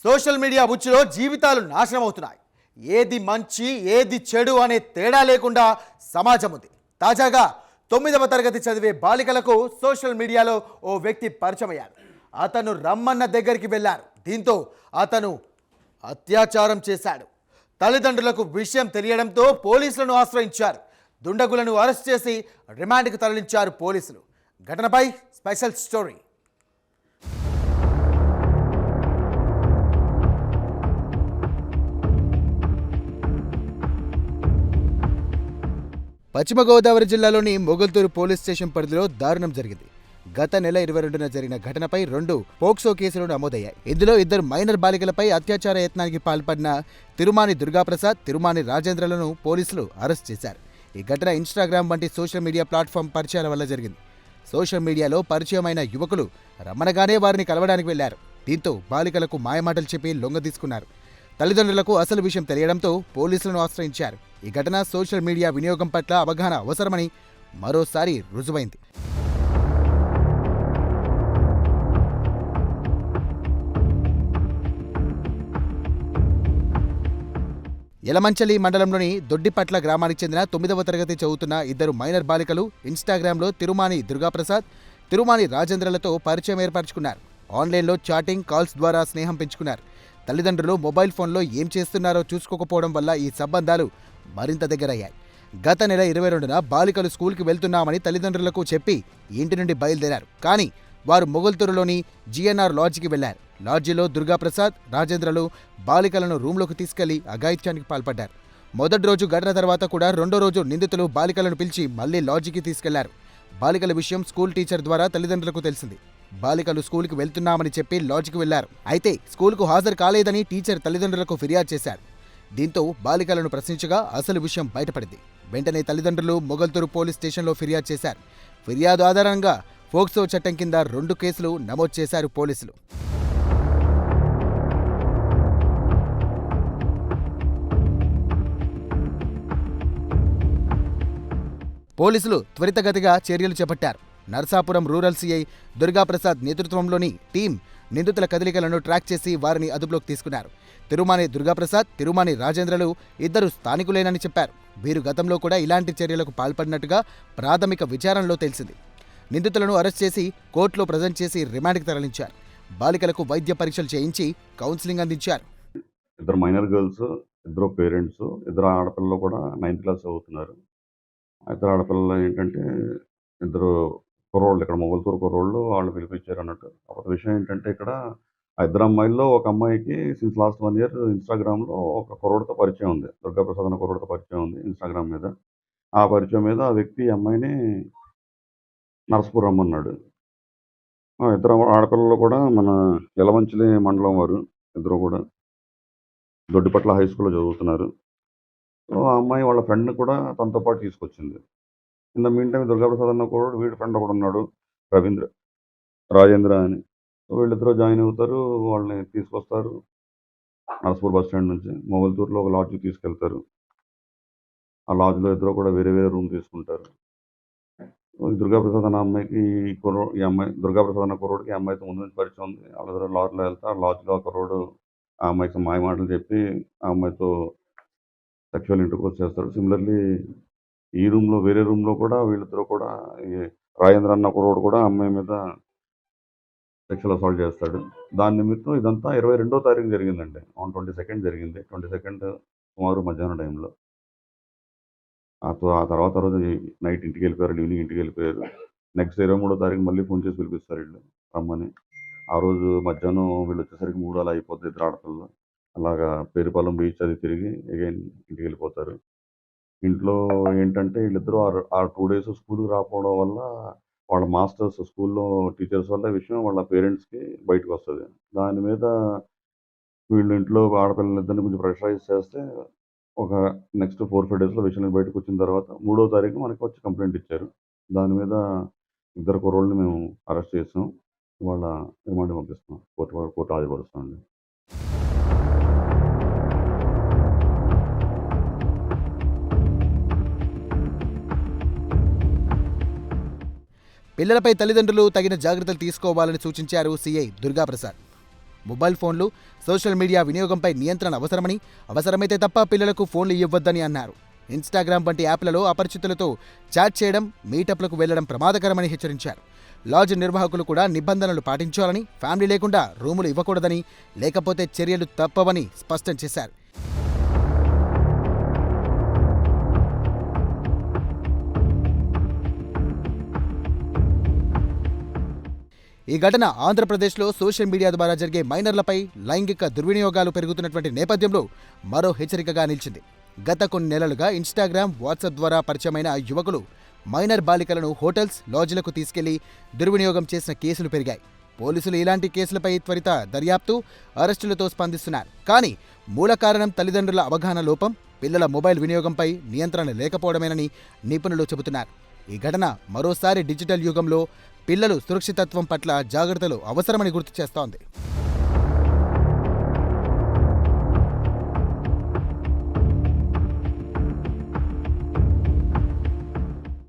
Social media ఉచ్చులో జీవితాలు నాశనం అవుతున్నాయి. ఏది మంచి ఏది చెడు అనే తేడా లేకుండా సమాజం ఉంది. తాజాగా 9వ తరగతి చదివే బాలికలకు సోషల్ మీడియాలో ఓ వ్యక్తి పరిచయం అయ్యారు. అతను రమ్మన్న దగ్గరికి వెళ్ళారు. దీంతో అతను అత్యాచారం చేశాడు. తల్లిదండ్రులకు విషయం తెలియడంతో పోలీసులను ఆశ్రయించారు. దుండగులను అరెస్ట్ చేసి రిమాండ్కు తరలించారు పోలీసులు. ఘటనపై స్పెషల్ స్టోరీ. పశ్చిమ గోదావరి జిల్లాలోని మొగల్తూరు పోలీస్ స్టేషన్ పరిధిలో దారుణం జరిగింది. గత నెల 22న జరిగిన ఘటనపై 2 పోక్సో కేసులు నమోదయ్యాయి. ఇందులో 2 మైనర్ బాలికలపై అత్యాచార యత్నానికి పాల్పడిన తిరుమాని దుర్గాప్రసాద్, తిరుమాని రాజేంద్రలను పోలీసులు అరెస్ట్ చేశారు. ఈ ఘటన ఇన్స్టాగ్రామ్ వంటి సోషల్ మీడియా ప్లాట్ఫామ్ పరిచయాల వల్ల జరిగింది. సోషల్ మీడియాలో పరిచయమైన యువకులు రమ్మనగానే వారిని కలవడానికి వెళ్లారు. దీంతో బాలికలకు మాయమాటలు చెప్పి లొంగదీసుకున్నారు. తల్లిదండ్రులకు అసలు విషయం తెలియడంతో పోలీసులను ఆశ్రయించారు. ఈ ఘటన సోషల్ మీడియా వినియోగం పట్ల అవగాహన అవసరమని మరోసారి రుజువైంది. యలమంచలి మండలంలోని దొడ్డిపట్ల గ్రామానికి చెందిన 9వ తరగతి చదువుతున్న 2 మైనర్ బాలికలు ఇన్స్టాగ్రామ్లో తిరుమాని దుర్గాప్రసాద్, తిరుమాని రాజేంద్రలతో పరిచయం ఏర్పరచుకున్నారు. ఆన్లైన్లో చాటింగ్, కాల్స్ ద్వారా స్నేహం పెంచుకున్నారు. తల్లిదండ్రులు మొబైల్ ఫోన్లో ఏం చేస్తున్నారో చూసుకోకపోవడం వల్ల ఈ సంబంధాలు మరింత దగ్గరయ్యాయి. గత నెల 22న బాలికలు స్కూల్కి వెళ్తున్నామని తల్లిదండ్రులకు చెప్పి ఇంటి నుండి బయలుదేరారు. కానీ వారు మొగల్తూరులోని జీఎన్ఆర్ లాడ్జికి వెళ్లారు. లాడ్జిలో దుర్గాప్రసాద్, రాజేంద్రలు బాలికలను రూంలోకి తీసుకెళ్లి అఘాయిత్యానికి పాల్పడ్డారు. మొదటి రోజు ఘటన తర్వాత కూడా 2వ రోజు నిందితులు బాలికలను పిలిచి మళ్లీ లాడ్జికి తీసుకెళ్లారు. బాలికల విషయం స్కూల్ టీచర్ ద్వారా తల్లిదండ్రులకు తెలిసింది. బాలికలు స్కూల్కి వెళ్తున్నామని చెప్పి లాడ్జికి వెళ్లారు. అయితే స్కూల్కు హాజరు కాలేదని టీచర్ తల్లిదండ్రులకు ఫిర్యాదు చేశారు. దీంతో బాలికలను ప్రశ్నించగా అసలు విషయం బయటపడింది. వెంటనే తల్లిదండ్రులు మొగల్తూరు పోలీస్ స్టేషన్లో ఫిర్యాదు చేశారు. ఫిర్యాదు ఆధారంగా పోక్సో చట్టం కింద 2 కేసులు నమోదు చేశారు పోలీసులు. పోలీసులు త్వరితగతిగా చర్యలు చేపట్టారు. నర్సాపురం రూరల్ సీఐ దుర్గాప్రసాద్ నేతృత్వంలోని టీం నిందితుల కదలికలను ట్రాక్ చేసి వారిని అదుపులోకి తీసుకున్నారు. తిరుమాని దుర్గాప్రసాద్, తిరుమాని రాజేంద్రలు 2 స్థానికులేనని చెప్పారు. వీరు గతంలో కూడా ఇలాంటి చర్యలకు పాల్పడినట్టుగా ప్రాథమిక విచారణలో తెలిసింది. నిందితులను అరెస్ట్ చేసి కోర్టులో ప్రజెంట్ చేసి రిమాండ్కి తరలించారు. బాలికలకు వైద్య పరీక్షలు చేయించి కౌన్సిలింగ్ అందించారు. 2 మైనర్ గర్ల్స్, 2 పేరెంట్స్, 2 ఆడపిల్లలు కూడా 9th క్లాస్ చదువుతున్నారు. ఇద్దరు ఆడపిల్లలు ఏంటంటే 2 కుర్రోళ్ళు, ఇక్కడ మొగల్తూరు కుర్రోళ్ళు వాళ్ళు పిలిపించారు అన్నట్టు. అప్పుడు విషయం ఏంటంటే ఇక్కడ ఆ 2 అమ్మాయిల్లో ఒక అమ్మాయికి సిన్స్ లాస్ట్ 1 ఇయర్ ఇన్స్టాగ్రామ్లో ఒక కుర్రోడితో పరిచయం ఉంది. దుర్గాప్రసాద్ అన్న కుర్రోడితో పరిచయం ఉంది ఇన్స్టాగ్రామ్ మీద. ఆ పరిచయం మీద ఆ వ్యక్తి ఈ అమ్మాయిని నర్సాపురం రమ్మన్నాడు. 2 ఆడపిల్లలు కూడా మన యలమంచిలి మండలం వారు. 2 కూడా దొడ్డిపట్ల హై స్కూల్లో చదువుతున్నారు. సో ఆ అమ్మాయి వాళ్ళ ఫ్రెండ్ని కూడా తనతో పాటు తీసుకొచ్చింది. In the mean time Durgaprasad అన్న కూడా వీడి ఫ్రెండ్ ఒకడు ఉన్నాడు, రాజేంద్ర అని. సో వీళ్ళిద్దరూ జాయిన్ అవుతారు. వాళ్ళని తీసుకొస్తారు నర్సాపూర్ బస్ స్టాండ్ నుంచి మొగల్తూరులో ఒక లాడ్జ్కి తీసుకెళ్తారు. ఆ లాడ్జ్లో 2 కూడా వేరే వేరే రూమ్ తీసుకుంటారు. దుర్గాప్రసాద్ అన్న అమ్మాయికి ఈ అమ్మాయి దుర్గాప్రసాద్ అన్న కుర్రోడికి ఈ అమ్మాయితో ముందు నుంచి పరిచయం ఉంది. వాళ్ళిద్దరూ లాడ్జ్లో వెళ్తారు. ఆ లాడ్జ్లో ఆ కుర్రోడు ఆ అమ్మాయికి మాయ మాటలు చెప్పి ఆ అమ్మాయితో సెక్షువల్ ఇంటర్కోర్స్ చేస్తాడు. సిమిలర్లీ ఈ రూమ్లో వేరే రూమ్లో కూడా వీళ్ళిద్దరూ కూడా ఈ రాజేంద్ర అన్న కుర్రోడు కూడా అమ్మాయి మీద సెక్షువల్ అసాల్ట్ చేస్తాడు. దాని నిమిత్తం ఇదంతా 22వ తారీఖు జరిగిందండి. ఆన్ 22nd జరిగింది. 22nd సుమారు మధ్యాహ్నం టైంలో. ఆ తర్వాత రోజు నైట్ ఇంటికి వెళ్ళిపోయారు, ఈవినింగ్ ఇంటికి వెళ్ళిపోయారు. నెక్స్ట్ 23వ తారీఖు మళ్ళీ ఫోన్ చేసి పిలిపిస్తారు వీళ్ళు రమ్మని. ఆ రోజు మధ్యాహ్నం వీళ్ళు వచ్చేసరికి 3 అలా అయిపోతుంది. 2 ఆడపిల్లలు అలాగా పేరుపాలెం బీచ్ అది తిరిగి అగైన్ ఇంటికి వెళ్ళిపోతారు. ఇంట్లో ఏంటంటే వీళ్ళిద్దరూ ఆ 2 days స్కూల్కి రాకపోవడం వల్ల వాళ్ళ మాస్టర్స్ స్కూల్లో టీచర్స్ వల్ల ఈ విషయం వాళ్ళ పేరెంట్స్కి బయటకు వస్తుంది. దాని మీద వీళ్ళు ఇంట్లో ఆడపిల్లలిద్దరిని కొంచెం ప్రెషరైజ్ చేస్తే ఒక నెక్స్ట్ 4-5 daysలో విషయం బయటకు వచ్చిన తర్వాత 3వ తారీఖు మనకి వచ్చి కంప్లైంట్ ఇచ్చారు. దాని మీద 2 కుర్రోళ్ళని మేము అరెస్ట్ చేసాం. వాళ్ళ రిమాండ్ పంపిస్తున్నాం, కోర్టు హాజరుపరుస్తామండి. పిల్లలపై తల్లిదండ్రులు తగిన జాగ్రత్తలు తీసుకోవాలని సూచించారు సీఐ దుర్గాప్రసాద్. మొబైల్ ఫోన్లు, సోషల్ మీడియా వినియోగంపై నియంత్రణ అవసరమని, అవసరమైతే తప్ప పిల్లలకు ఫోన్లు ఇవ్వొద్దని అన్నారు. ఇన్స్టాగ్రామ్ వంటి యాప్లలో అపరిచితులతో చాట్ చేయడం, మీటప్లకు వెళ్లడం ప్రమాదకరమని హెచ్చరించారు. లాడ్జ్ నిర్వాహకులు కూడా నిబంధనలు పాటించాలని, ఫ్యామిలీ లేకుండా రూములు ఇవ్వకూడదని, లేకపోతే చర్యలు తప్పవని స్పష్టం చేశారు. ఈ ఘటన ఆంధ్రప్రదేశ్లో సోషల్ మీడియా ద్వారా జరిగే మైనర్లపై లైంగిక దుర్వినియోగాలు పెరుగుతున్నటువంటి నేపథ్యంలో మరో హెచ్చరికగా నిలిచింది. గత కొన్ని నెలలుగా ఇన్స్టాగ్రామ్, వాట్సాప్ ద్వారా పరిచయమైన యువకులు మైనర్ బాలికలను హోటల్స్, లాడ్జ్లకు తీసుకెళ్లి దుర్వినియోగం చేసిన కేసులు పెరిగాయి. పోలీసులు ఇలాంటి కేసులపై త్వరిత దర్యాప్తు, అరెస్టులతో స్పందిస్తున్నారు. కానీ మూల కారణం తల్లిదండ్రుల అవగాహన లోపం, పిల్లల మొబైల్ వినియోగంపై నియంత్రణ లేకపోవడమేనని నిపుణులు చెబుతున్నారు. ఈ ఘటన మరోసారి డిజిటల్ యుగంలో పిల్లలు సురక్షితత్వం పట్ల జాగ్రత్తలు అవసరమని గుర్తు చేస్తోంది.